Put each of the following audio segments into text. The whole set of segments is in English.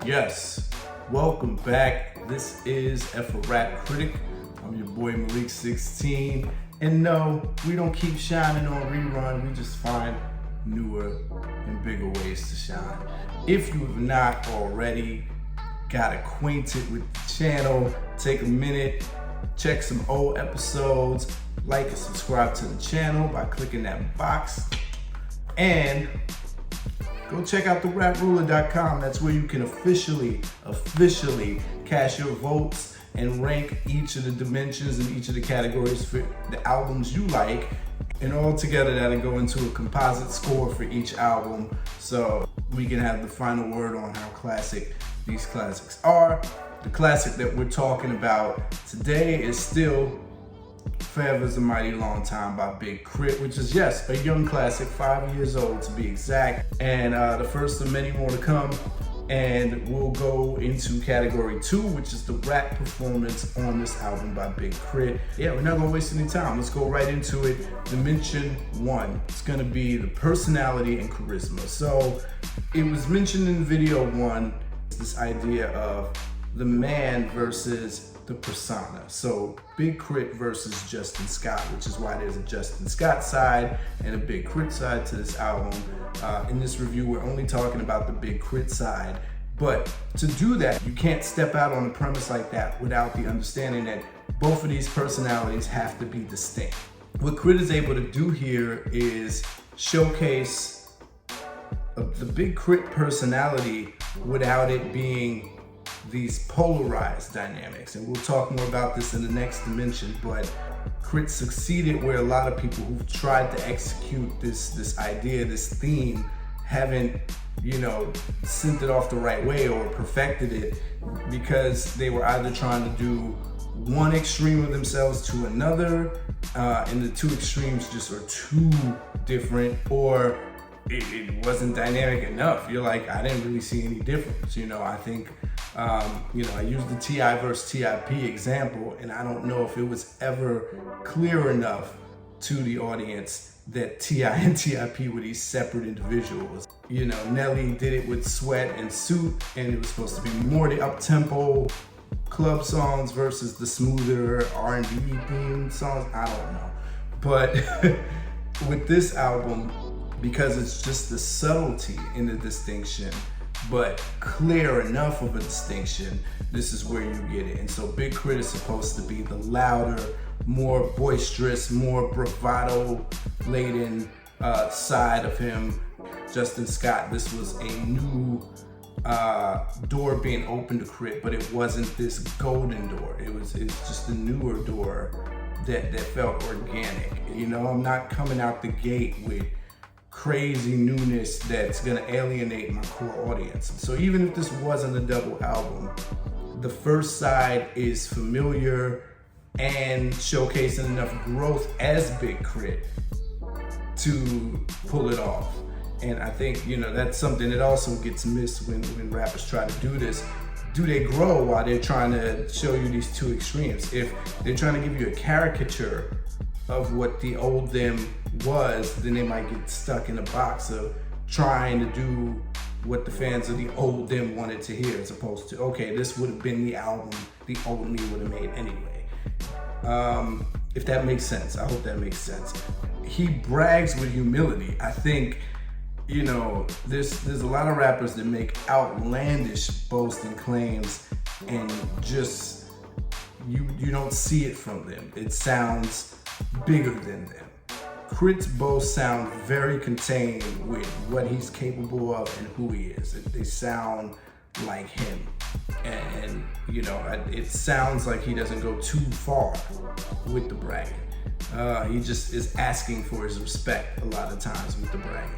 Yes, welcome back. This is F.A.Rap Critic. I'm your boy Malik 16. And no, we don't keep shining on rerun. We just find newer and bigger ways to shine. If you have not already got acquainted with the channel, take a minute, check some old episodes, like and subscribe to the channel by clicking that box, and go check out theraproller.com. That's where you can officially cast your votes and rank each of the dimensions and each of the categories for the albums you like. And all together that'll go into a composite score for each album, so we can have the final word on how classic these classics are. The classic that we're talking about today is still Forever's a Mighty Long Time by Big K.R.I.T, which is, yes, a young classic, 5 years old to be exact, and the first of many more to come. And we'll go into category 2, which is the rap performance on this album by Big K.R.I.T. Yeah, we're not gonna waste any time. Let's go right into it. Dimension 1, it's gonna be the personality and charisma. So it was mentioned in video 1, this idea of the man versus the persona. So Big K.R.I.T versus Justin Scott, which is why there's a Justin Scott side and a Big K.R.I.T side to this album. In this review, we're only talking about the Big K.R.I.T side. But to do that, you can't step out on a premise like that without the understanding that both of these personalities have to be distinct. What K.R.I.T is able to do here is showcase the Big K.R.I.T personality without it being these polarized dynamics. And we'll talk more about this in the next dimension, but K.R.I.T succeeded where a lot of people who've tried to execute this idea, this theme, haven't, sent it off the right way or perfected it, because they were either trying to do one extreme of themselves to another, and the two extremes just are too different, or it wasn't dynamic enough. You're like, I didn't really see any difference. I think, I used the T.I. versus T.I.P. example, and I don't know if it was ever clear enough to the audience that T.I. and T.I.P. were these separate individuals. Nelly did it with Sweat and Suit, and it was supposed to be more the up-tempo club songs versus the smoother R&B themed songs. I don't know. But with this album, because it's just the subtlety in the distinction, but clear enough of a distinction, this is where you get it. And so Big K.R.I.T is supposed to be the louder, more boisterous, more bravado-laden side of him. Justin Scott, this was a new door being opened to K.R.I.T, but it wasn't this golden door. It's just a newer door that felt organic. I'm not coming out the gate with crazy newness that's gonna alienate my core audience. So even if this wasn't a double album, the first side is familiar and showcasing enough growth as Big K.R.I.T to pull it off. And I think, that's something that also gets missed when rappers try to do this. Do they grow while they're trying to show you these two extremes? If they're trying to give you a caricature of what the old them was, then they might get stuck in a box of trying to do what the fans of the old them wanted to hear, as opposed to, okay, this would have been the album the old me would have made anyway. If that makes sense, I hope that makes sense. He brags with humility. I think, there's a lot of rappers that make outlandish boasting claims and just, you don't see it from them. It sounds bigger than them. K.R.I.T's boasts sound very contained with what he's capable of and who he is. They sound like him. And it sounds like he doesn't go too far with the bragging. He just is asking for his respect a lot of times with the bragging.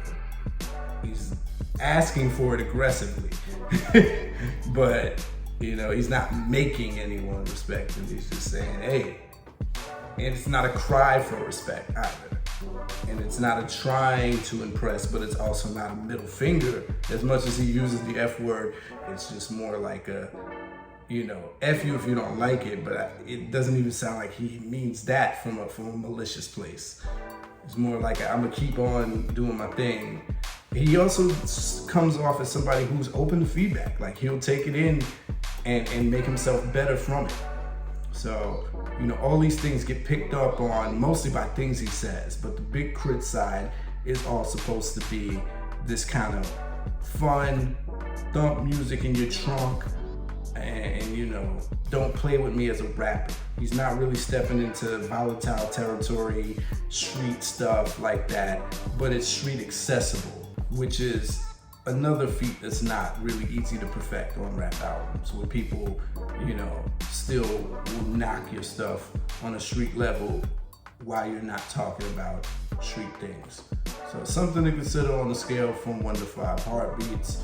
He's asking for it aggressively, but he's not making anyone respect him. He's just saying, hey. And it's not a cry for respect either. And it's not a trying to impress, but it's also not a middle finger. As much as he uses the F word, it's just more like a, F you if you don't like it, but it doesn't even sound like he means that from a malicious place. It's more like I'm gonna keep on doing my thing, he also comes off as somebody who's open to feedback. Like, he'll take it in and make himself better from it. So, you know, all these things get picked up on mostly by things he says, but the Big K.R.I.T side is all supposed to be this kind of fun, thump music in your trunk, and you know, don't play with me as a rapper. He's not really stepping into volatile territory, street stuff like that, but it's street accessible, which is another feat that's not really easy to perfect on rap albums, where people, you know, still will knock your stuff on a street level while you're not talking about street things. So something to consider on the scale from 1 to 5 heartbeats.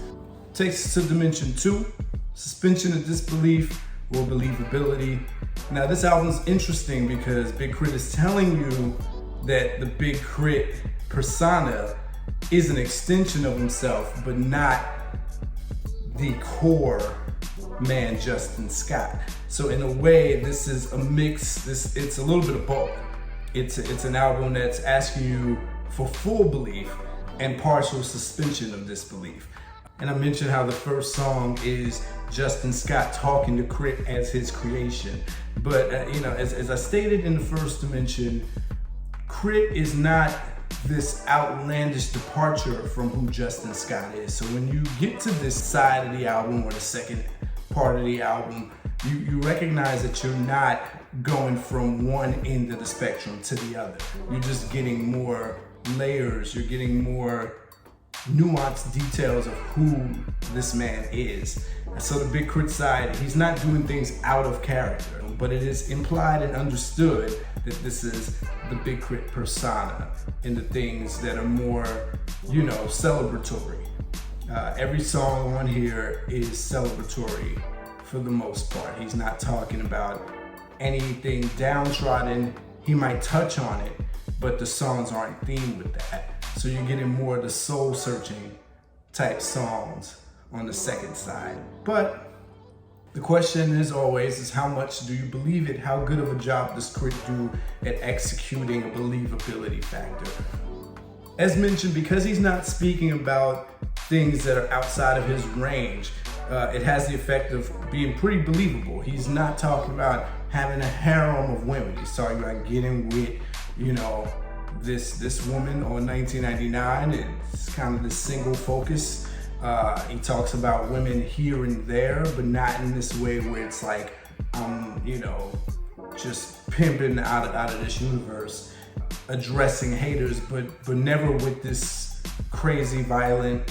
Takes us to dimension 2, suspension of disbelief or believability. Now this album's interesting because Big K.R.I.T is telling you that the Big K.R.I.T persona is an extension of himself, but not the core man Justin Scott. So in a way, this is a mix. It's a little bit of both. It's an album that's asking you for full belief and partial suspension of disbelief. And I mentioned how the first song is Justin Scott talking to K.R.I.T as his creation. But you know, as I stated in the first dimension, K.R.I.T is not this outlandish departure from who Justin Scott is. So when you get to this side of the album, or the second part of the album, you recognize that you're not going from one end of the spectrum to the other. You're just getting more layers, you're getting more nuanced details of who this man is. And so the Big K.R.I.T side, he's not doing things out of character, but it is implied and understood that this is the Big K.R.I.T persona and the things that are more, you know, celebratory. Every song on here is celebratory for the most part. He's not talking about anything downtrodden. He might touch on it, but the songs aren't themed with that. So you're getting more of the soul-searching type songs on the second side. But the question, as always, is how much do you believe it? How good of a job does K.R.I.T do at executing a believability factor? As mentioned, because he's not speaking about things that are outside of his range, it has the effect of being pretty believable. He's not talking about having a harem of women. He's talking about getting with, you know, this woman on 1999. It's kind of this single focus. He talks about women here and there, but not in this way where it's like, you know, just pimping out of this universe, addressing haters, but never with this crazy violent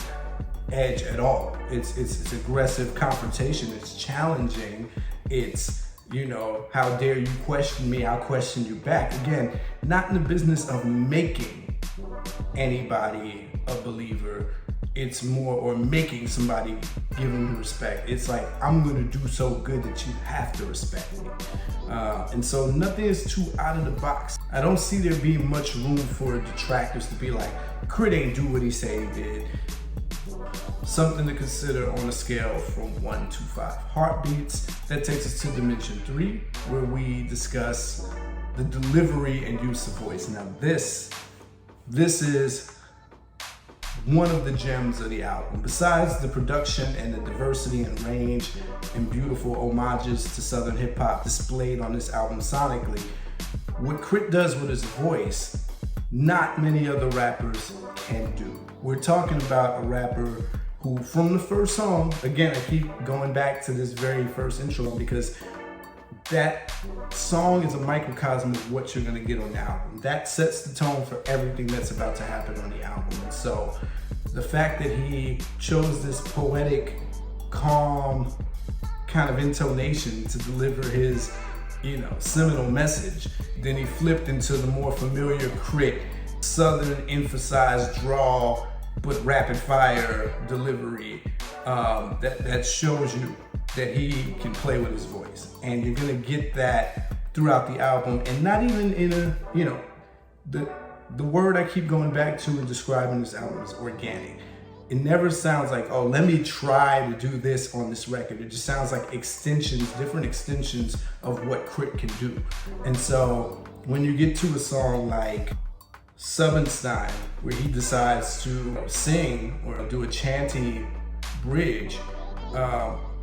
edge at all. It's aggressive confrontation. It's challenging. It's, you know, how dare you question me, I'll question you back. Again, not in the business of making anybody a believer. It's more, or making somebody give them respect. It's like, I'm gonna do so good that you have to respect me. And so nothing is too out of the box. I don't see there being much room for detractors to be like, K.R.I.T ain't do what he said he did. Something to consider on a scale from 1 to 5 heartbeats. That takes us to dimension 3, where we discuss the delivery and use of voice. Now this is one of the gems of the album. Besides the production and the diversity and range and beautiful homages to Southern hip hop displayed on this album sonically, what K.R.I.T does with his voice, not many other rappers can do. We're talking about a rapper who, from the first song, again, I keep going back to this very first intro because that song is a microcosm of what you're gonna get on the album. That sets the tone for everything that's about to happen on the album. And so the fact that he chose this poetic, calm kind of intonation to deliver his, you know, seminal message, then he flipped into the more familiar K.R.I.T, Southern emphasized drawl, but rapid fire delivery, that shows you that he can play with his voice. And you're gonna get that throughout the album, and not even in a, you know, the word I keep going back to in describing this album is organic. It never sounds like, oh, let me try to do this on this record. It just sounds like extensions, different extensions of what K.R.I.T can do. And so when you get to a song like Southern style, where he decides to sing or do a chanty bridge,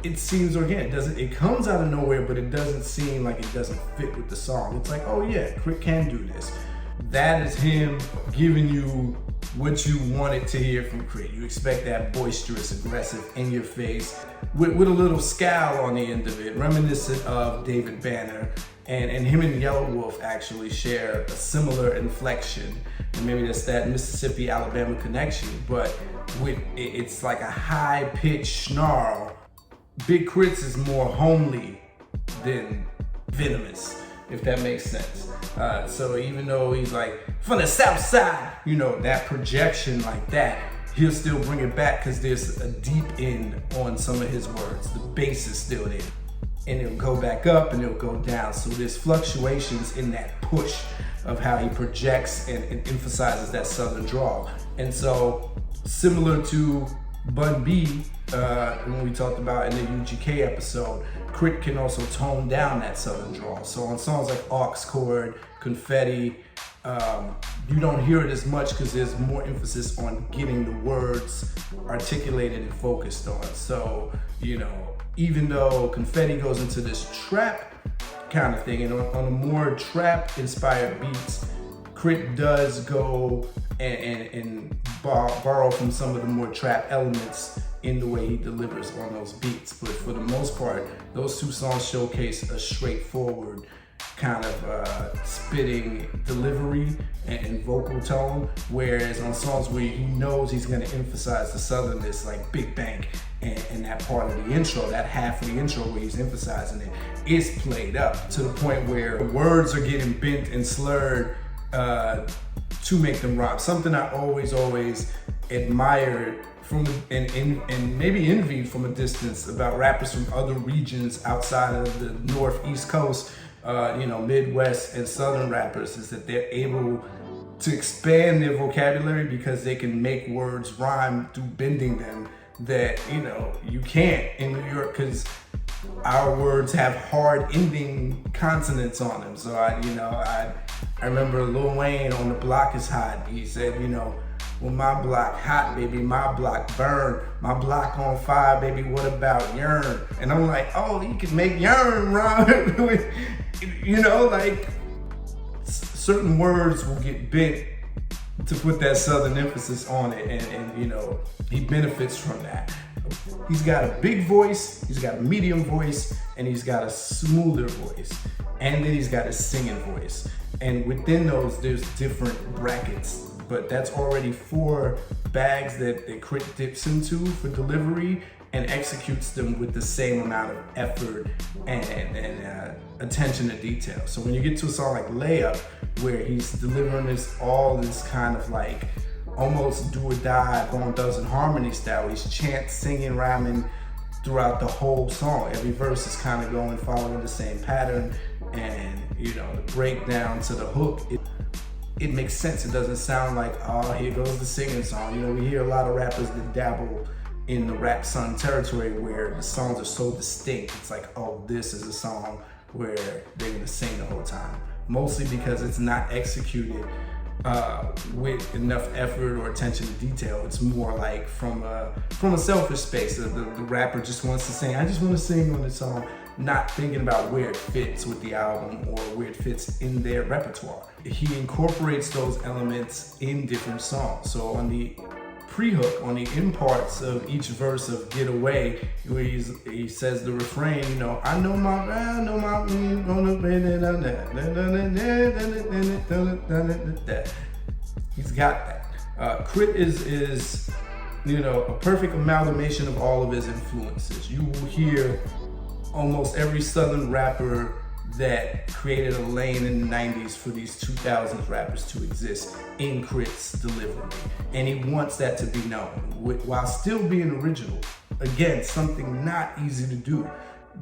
it seems organic. It comes out of nowhere, but it doesn't seem like it doesn't fit with the song. It's like, oh yeah, Crit can do this. That is him giving you what you wanted to hear from Crit. You expect that boisterous, aggressive, in your face, with a little scowl on the end of it, reminiscent of David Banner. And him and Yellow Wolf actually share a similar inflection. And maybe that's that Mississippi-Alabama connection, but it's like a high-pitched snarl. Big K.R.I.T is more homely than venomous, if that makes sense. So even though he's like, from the south side, you know, that projection like that, he'll still bring it back because there's a deep end on some of his words. The bass is still there. And it'll go back up and it'll go down. So there's fluctuations in that push of how he projects and emphasizes that southern drawl. And so similar to Bun B, when we talked about in the UGK episode, Crit can also tone down that southern drawl. So on songs like Aux Chord, Confetti, you don't hear it as much because there's more emphasis on getting the words articulated and focused on. So, you know, even though Confetti goes into this trap kind of thing, and on the more trap inspired beats, Crit does go and borrow from some of the more trap elements in the way he delivers on those beats. But for the most part, those two songs showcase a straightforward kind of spitting delivery and vocal tone, whereas on songs where he knows he's going to emphasize the southernness, like Big Bank, and that part of the intro, that half of the intro where he's emphasizing it, is played up to the point where words are getting bent and slurred to make them rhyme. Something I always admired from and maybe envied from a distance about rappers from other regions outside of the Northeast Coast, you know, Midwest and Southern rappers, is that they're able to expand their vocabulary because they can make words rhyme through bending them that, you know, you can't in New York because our words have hard ending consonants on them. So I remember Lil Wayne on The Block Is Hot. He said, you know, well, my block hot, baby, my block burn, my block on fire, baby, what about yearn? And I'm like, oh, you can make yearn rhyme with, you know, like certain words will get bent to put that southern emphasis on it, and you know, he benefits from that. He's got a big voice, he's got a medium voice, and he's got a smoother voice, and then he's got a singing voice. And within those, there's different brackets, but that's already 4 bags that Crit dips into for delivery and executes them with the same amount of effort and attention to detail. So when you get to a song like Layup, where he's delivering this kind of like almost do or die Bone Thugs & Harmony style, he's singing, rhyming throughout the whole song. Every verse is kind of going, following the same pattern, and you know, the breakdown to the hook, it makes sense. It doesn't sound like, oh, here goes the singing song. You know, we hear a lot of rappers that dabble in the rap song territory where the songs are so distinct. It's like, oh, this is a song where they're gonna sing the whole time. Mostly because it's not executed with enough effort or attention to detail. It's more like from a selfish space. The rapper just wants to sing. I just want to sing on this song, not thinking about where it fits with the album or where it fits in their repertoire. He incorporates those elements in different songs. So on the pre-hook, on the end parts of each verse of Get Away, where he says the refrain, you know, I know my he's got that. Crit is you know, a perfect amalgamation of all of his influences. You will hear almost every Southern rapper that created a lane in the 90s for these 2000s rappers to exist in Crit's delivery. And he wants that to be known while still being original. Again, something not easy to do.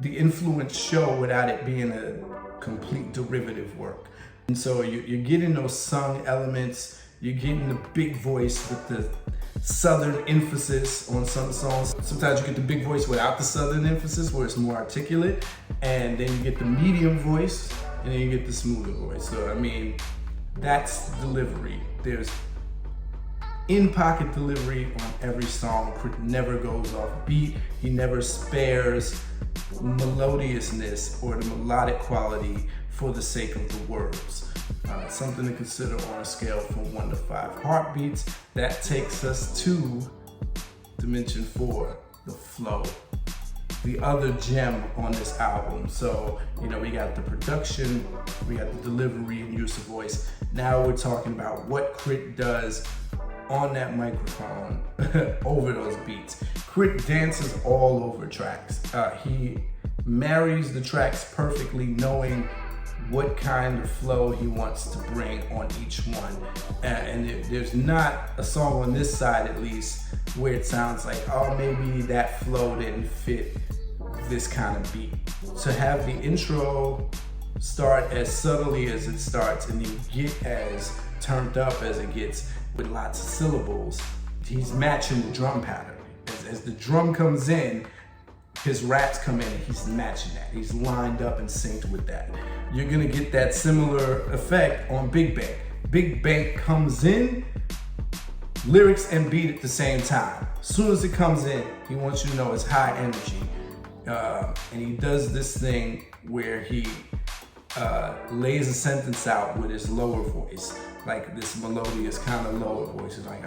The influence show without it being a complete derivative work. And so you're getting those sung elements, you're getting the big voice with the Southern emphasis on some songs. Sometimes you get the big voice without the Southern emphasis where it's more articulate, and then you get the medium voice, and then you get the smoother voice. So I mean, that's delivery There's in-pocket delivery on every song. Crit never goes off beat. He never spares melodiousness or the melodic quality for the sake of the words. Something to consider on a scale from 1 to 5 heartbeats. That takes us to dimension 4, the flow. The other gem on this album. So, you know, we got the production, we got the delivery and use of voice. Now we're talking about what Crit does on that microphone over those beats. Crit dances all over tracks. He marries the tracks perfectly, knowing what kind of flow he wants to bring on each one. And there's not a song on this side, at least, where it sounds like, oh, maybe that flow didn't fit this kind of beat. To have the intro start as subtly as it starts and then get as turned up as it gets with lots of syllables, he's matching the drum pattern. As the drum comes in, his raps come in and he's matching that. He's lined up and synced with that. You're gonna get that similar effect on Big Bang. Big Bang comes in, lyrics and beat at the same time. As soon as it comes in, he wants you to know it's high energy. And he does this thing where he lays a sentence out with his lower voice, like this melodious kind of lower voice. It's like,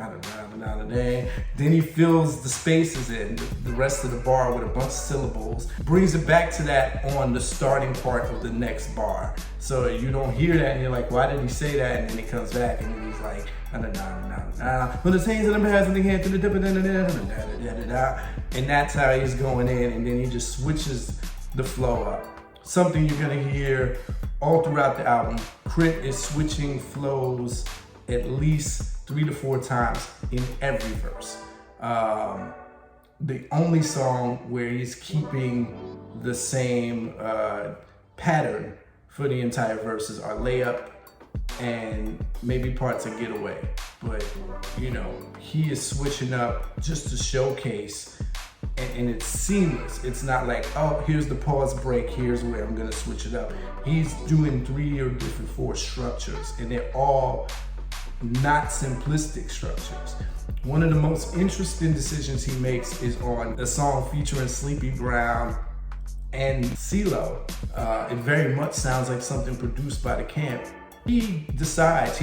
then he fills the spaces in, the rest of the bar with a bunch of syllables, brings it back to that on the starting part of the next bar. So you don't hear that and you're like, why did he say that? And then he comes back and then he's like, but the saints of the past and the hand to the and that's how he's going in, and then he just switches the flow up. Something you're gonna hear all throughout the album. Crit is switching flows at least 3 to 4 times in every verse. The only song where he's keeping the same pattern for the entire verses are Layup and maybe parts of Getaway. But, you know, he is switching up just to showcase, and it's seamless. It's not like, oh, here's the pause break, here's where I'm gonna switch it up. He's doing 3 or different 4 structures, and they're all not simplistic structures. One of the most interesting decisions he makes is on a song featuring Sleepy Brown and CeeLo. It very much sounds like something produced by The Camp. He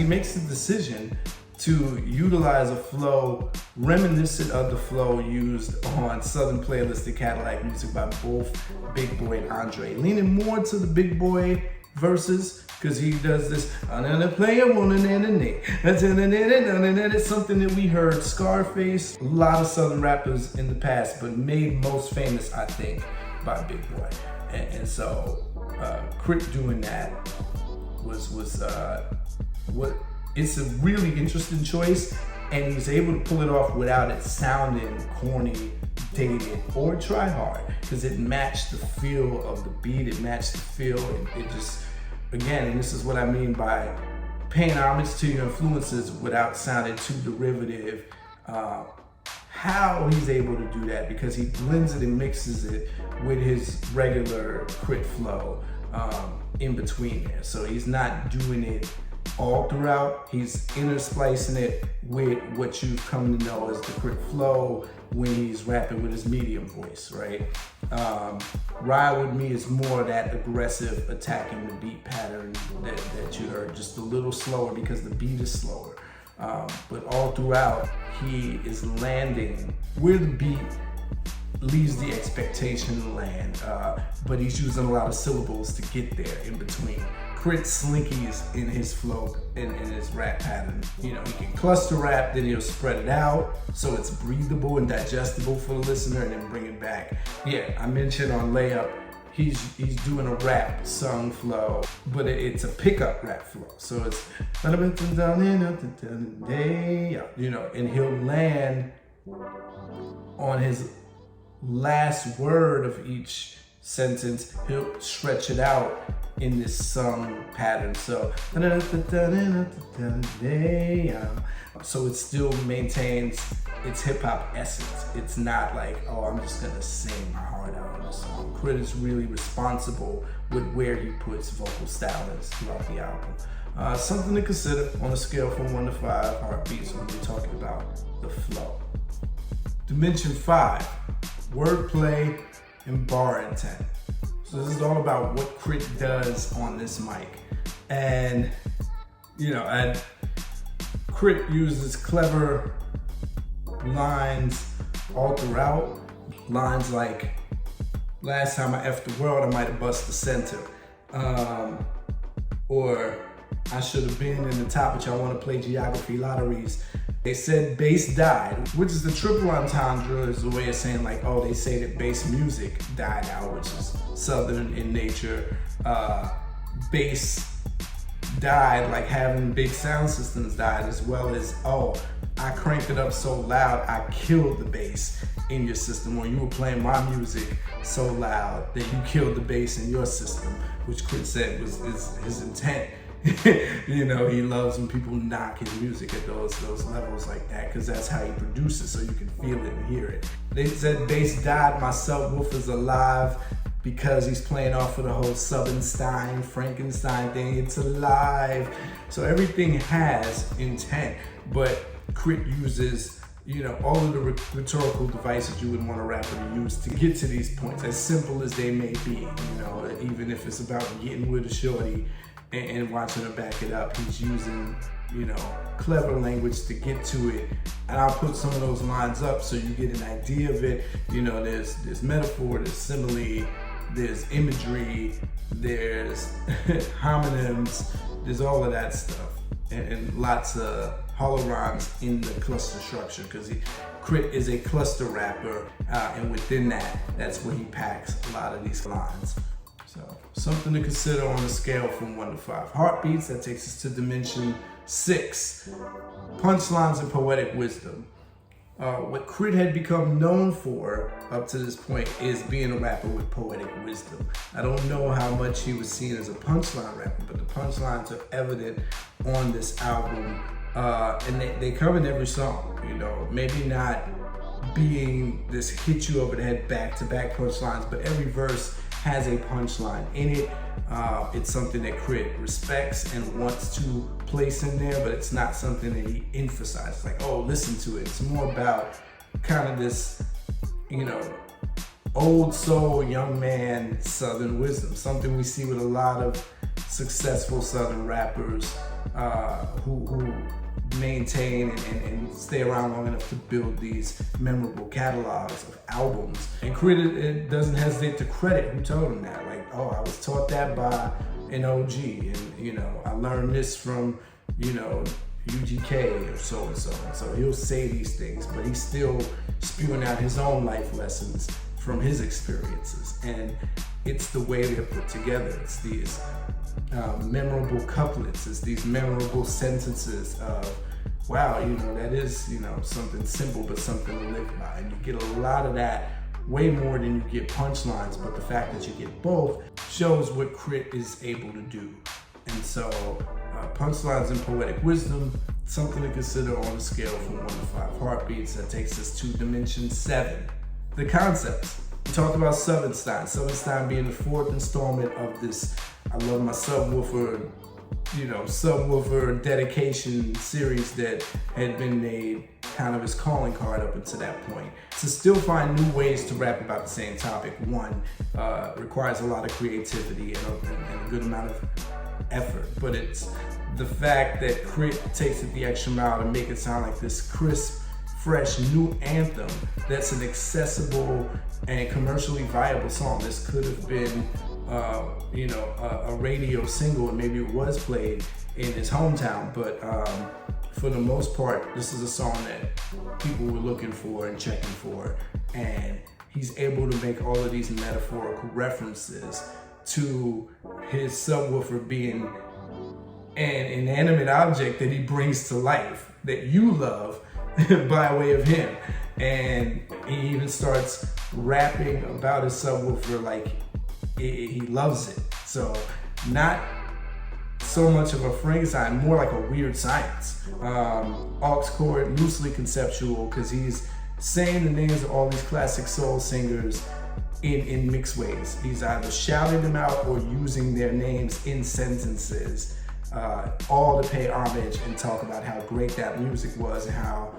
makes the decision to utilize a flow reminiscent of the flow used on Southern Playlistic Cadillac Music by both Big Boy and Andre, leaning more to the Big Boy verses, because he does this, it's something that we heard Scarface, a lot of Southern rappers in the past, but made most famous, I think, by Big Boy. And so Crit doing that it's a really interesting choice, and he's able to pull it off without it sounding corny, dated, or try hard, because it matched the feel of the beat, it matched the feel, it just, again, and this is what I mean by paying homage to your influences without sounding too derivative. How he's able to do that, because he blends it and mixes it with his regular Crit flow in between there. So he's not doing it all throughout, he's intersplicing it with what you've come to know as the Crit flow when he's rapping with his medium voice, right? Ride With Me is more that aggressive attacking the beat pattern that you heard, just a little slower because the beat is slower. But all throughout, he is landing where the beat leaves the expectation to land, but he's using a lot of syllables to get there in between. Crit slinkies in his flow, in his rap pattern. You know, he can cluster rap, then he'll spread it out so it's breathable and digestible for the listener, and then bring it back. Yeah, I mentioned on Layup, he's doing a rap sung flow, but it's a pickup rap flow. So it's, you know, and he'll land on his last word of each sentence, he'll stretch it out in this sung pattern. So it still maintains its hip-hop essence. It's not like, oh, I'm just gonna sing my heart out on this song. Crit is really responsible with where he puts vocal stylings throughout the album. Something to consider on a scale from 1 to 5 heartbeats when we're talking about the flow. Dimension 5, wordplay and bar intent. So this is all about what Crit does on this mic. And, Crit uses clever lines all throughout. Lines like, last time I effed the world, I might have bust the center. Or, I should have been in the top, but y'all want to play geography lotteries. They said bass died, which is the triple entendre, is a way of saying like, oh, they say that bass music died out, which is Southern in nature. Bass died, like having big sound systems died, as well as, oh, I cranked it up so loud, I killed the bass in your system, or you were playing my music so loud that you killed the bass in your system, which Crit said was his intent. He loves when people knock his music at those levels like that, because that's how he produces, so you can feel it and hear it. They said bass died, my subwoofer's alive, because he's playing off of the whole Frankenstein thing. It's alive. So everything has intent, but Crit uses all of the rhetorical devices you would want a rapper to use to get to these points, as simple as they may be. Even if it's about getting with a shorty and watching her back it up, he's using, clever language to get to it. And I'll put some of those lines up so you get an idea of it. There's metaphor, there's simile, there's imagery, there's homonyms, there's all of that stuff. And lots of holorhymes in the cluster structure, because Crit is a cluster rapper, and within that's where he packs a lot of these lines. So, something to consider on a scale from 1 to 5 heartbeats. That takes us to dimension 6, punchlines and poetic wisdom. What Crit had become known for up to this point is being a rapper with poetic wisdom. I don't know how much he was seen as a punchline rapper, but the punchlines are evident on this album, and they come in every song. Maybe not being this hit you over the head back-to-back punchlines, but every verse has a punchline in it. It's something that Crit respects and wants to place in there, but it's not something that he emphasizes, like, oh, listen to it. It's more about kind of this, old soul, young man, Southern wisdom, something we see with a lot of successful Southern rappers who maintain and stay around long enough to build these memorable catalogs of albums. And Crit doesn't hesitate to credit who told him that. Like, oh, I was taught that by an OG, and I learned this from, UGK or so and so. And so he'll say these things, but he's still spewing out his own life lessons from his experiences. And it's the way they're put together. It's these memorable couplets, it's these memorable sentences of, wow, that is, something simple, but something to live by. And you get a lot of that, way more than you get punchlines, but the fact that you get both shows what Crit is able to do. And so, punchlines and poetic wisdom, something to consider on a scale from 1 to 5 heartbeats. That takes us to dimension 7, the concepts. We talked about Southernstein being the 4th installment of this I Love My Subwoofer, subwoofer dedication series that had been made kind of his calling card up until that point. To still find new ways to rap about the same topic, requires a lot of creativity and a good amount of effort, but it's the fact that Crit takes it the extra mile to make it sound like this crisp, fresh, new anthem that's an accessible and commercially viable song. This could have been a radio single, and maybe it was played in his hometown, but for the most part, this is a song that people were looking for and checking for, and he's able to make all of these metaphorical references to his subwoofer being an inanimate object that he brings to life, that you love by way of him. And he even starts rapping about his subwoofer like he loves it. So not so much of a Frankenstein, more like a weird science. Aux chord, loosely conceptual, because he's saying the names of all these classic soul singers in mixed ways. He's either shouting them out or using their names in sentences. all to pay homage and talk about how great that music was and how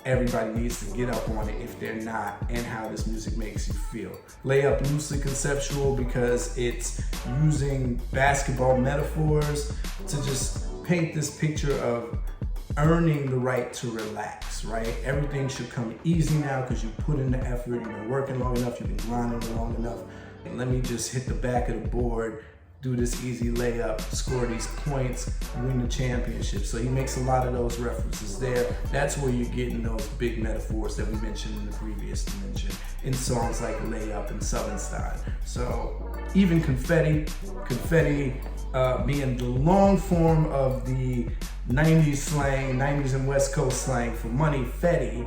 everybody needs to get up on it if they're not, and how this music makes you feel. Layup, loosely conceptual because it's using basketball metaphors to just paint this picture of earning the right to relax, right? Everything should come easy now because you put in the effort, you've been working long enough, you've been grinding long enough. And let me just hit the back of the board, do this easy layup, score these points, win the championship. So he makes a lot of those references there. That's where you're getting those big metaphors that we mentioned in the previous dimension in songs like Layup and Southern Style. So even Confetti being the long form of the 90s slang, 90s and West Coast slang for money, Fetty,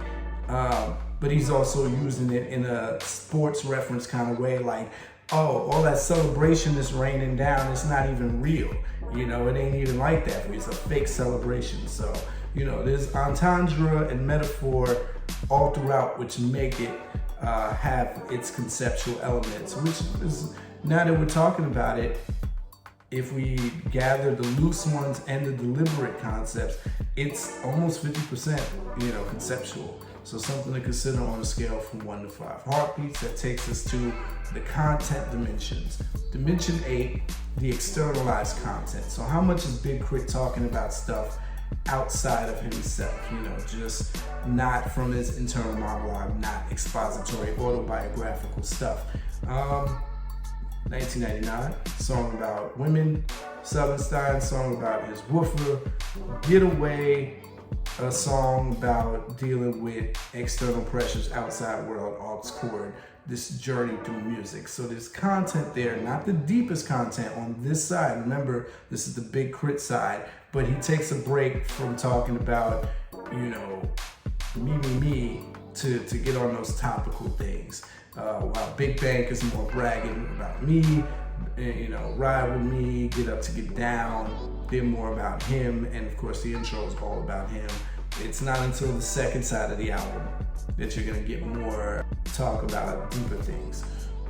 but he's also using it in a sports reference kind of way, like, oh, all that celebration is raining down, it's not even real. You know, it ain't even like that. It's a fake celebration. So, you know, there's entendre and metaphor all throughout, which make it have its conceptual elements, which is, now that we're talking about it, if we gather the loose ones and the deliberate concepts, it's almost 50%, you know, conceptual. So something to consider on a scale from 1 to 5 heartbeats. That takes us to the content dimensions. Dimension 8, the externalized content. So how much is Big K.R.I.T talking about stuff outside of himself? You know, just not from his internal monologue, not expository, autobiographical stuff. 1999, song about women. Southern Style, song about his woofer. Getaway, a song about dealing with external pressures, outside world, aux chord, this journey through music. So there's content there, not the deepest content on this side. Remember, this is the Big K.R.I.T side, but he takes a break from talking about, you know, me, to get on those topical things. While Big Bank is more bragging about me, you know, Ride With Me, Get Up to Get Down, they're more about him, and of course the intro is all about him. It's not until the second side of the album that you're gonna get more talk about deeper things.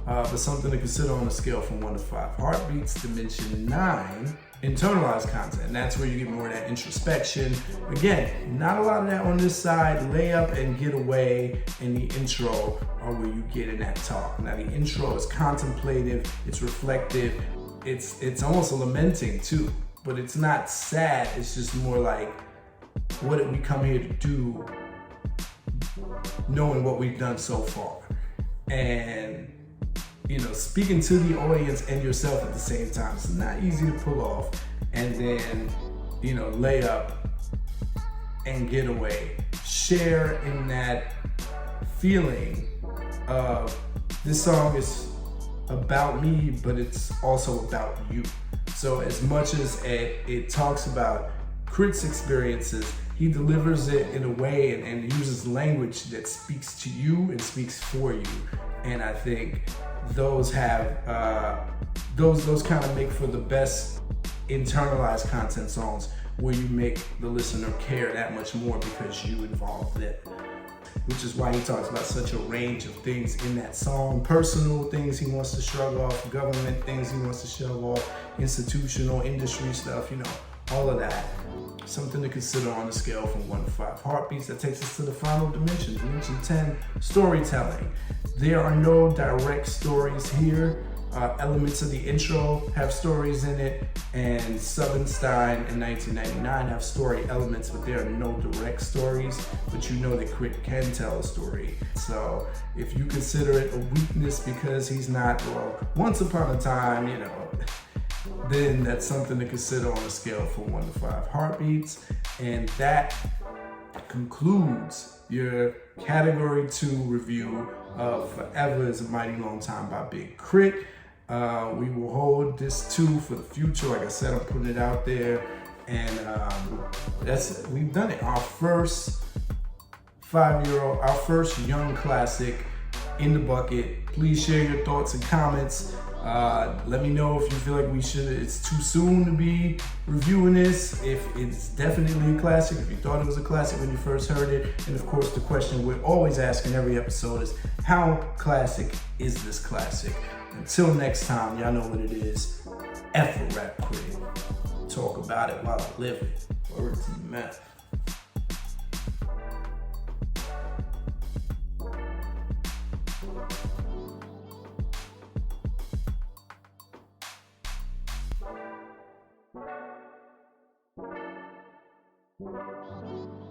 But something to consider on a scale from 1 to 5 heartbeats. Dimension 9, internalized content. And that's where you get more of that introspection. Again, not a lot of that on this side. Layup and Getaway and the intro are where you get in that talk. Now the intro is contemplative, it's reflective, it's almost a lamenting too, but it's not sad, it's just more like, what did we come here to do, knowing what we've done so far? And, you know, speaking to the audience and yourself at the same time. It's not easy to pull off. And then, you know, Layup and Getaway share in that feeling of this song is about me, but it's also about you. So as much as it talks about K.R.I.T's experiences, he delivers it in a way and uses language that speaks to you and speaks for you. And I think those have those kind of make for the best internalized content songs, where you make the listener care that much more because you involved it. Which is why he talks about such a range of things in that song. Personal things he wants to shrug off, government things he wants to shove off, institutional, industry stuff, you know, all of that. Something to consider on a scale from 1 to 5 heartbeats. That takes us to the final dimension. Dimension 10, storytelling. There are no direct stories here. Elements of the intro have stories in it, and Southern Style in 1999 have story elements, but there are no direct stories, but you know that K.R.I.T can tell a story. So if you consider it a weakness because he's not, well, once upon a time, you know, then that's something to consider on a scale from 1 to 5 heartbeats. And that concludes your Category 2 review of Forever Is a Mighty Long Time by Big K.R.I.T. We will hold this too for the future. Like I said, I'm putting it out there, and we've done it. Our first 5-year-old, our first young classic in the bucket. Please share your thoughts and comments. Let me know if you feel like it's too soon to be reviewing this, if it's definitely a classic, if you thought it was a classic when you first heard it. And of course, the question we're always asking every episode is, how classic is this classic? Until next time, y'all know what it is. F for Rap Critic. talk about it while I live it. Word to the man. Thank you.